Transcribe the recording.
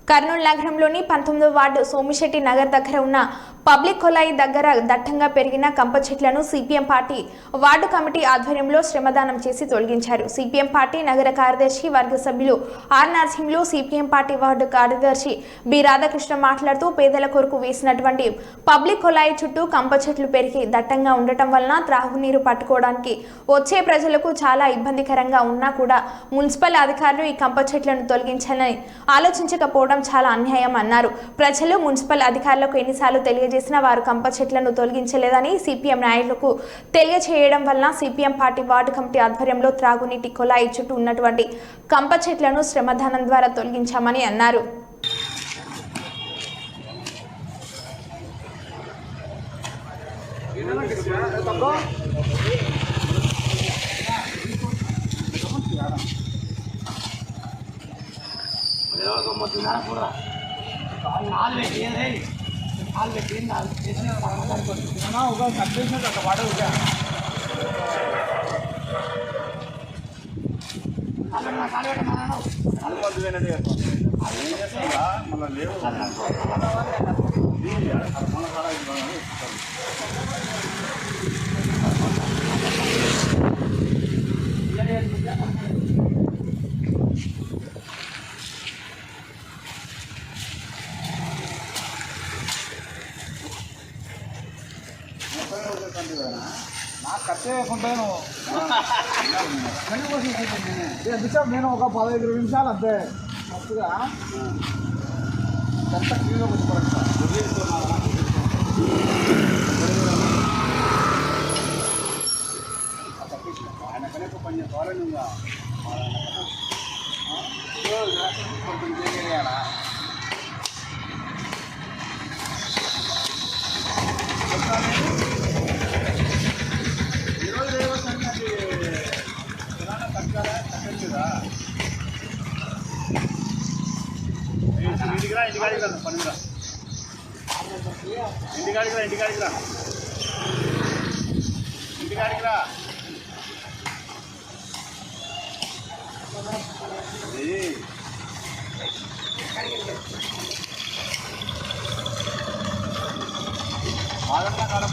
కర్నూలు నగరంలోని 19వ వార్డు సోమిశెట్టి నగర్ దగ్గర ఉన్న పబ్లిక్ కొలాయి దగ్గర దట్టంగా పెరిగిన కంప చెట్లను సిపిఎం పార్టీ వార్డు కమిటీ ఆధ్వర్యంలో శ్రమదానం చేసి తొలగించారు. సిపిఎం పార్టీ నగర కార్యదర్శి వర్గ సభ్యులు ఆర్ నరసింహులు, సిపిఎం పార్టీ వార్డు కార్యదర్శి బి రాధాకృష్ణ మాట్లాడుతూ పేదల కొరకు వేసినటువంటి పబ్లిక్ కొలాయి చుట్టూ కంప చెట్లు పెరిగి దట్టంగా ఉండటం వలన త్రాగునీరు పట్టుకోవడానికి వచ్చే ప్రజలకు చాలా ఇబ్బందికరంగా ఉన్నా కూడా మున్సిపల్ అధికారులు ఈ కంప చెట్లను తొలగించాలని ఆలోచించకపోవడం చాలా అన్యాయం అన్నారు. ప్రజలు మున్సిపల్ అధికారులకు ఎన్నిసార్లు తెలియజేసినా వారు కంప చెట్లను తొలగించలేదని సిపిఎం నాయకులకు తెలియజేయడం వలన సిపిఎం పార్టీ వార్డు కమిటీ ఆధ్వర్యంలో త్రాగునీటి కొలాయి చుట్టూ ఉన్నటువంటి కంప చెట్లను శ్రమదానం ద్వారా తొలగించామని అన్నారు. నేను ఒక 15 నిమిషాలు అంతే మస్తుగా ఎంత క్లీన్గా ఆయన కనుక పని కావాలని కొంచెం చేయాలా ఇంటికాడికి రా పనిగా ఇంటికాడికి రా బాగా కాలం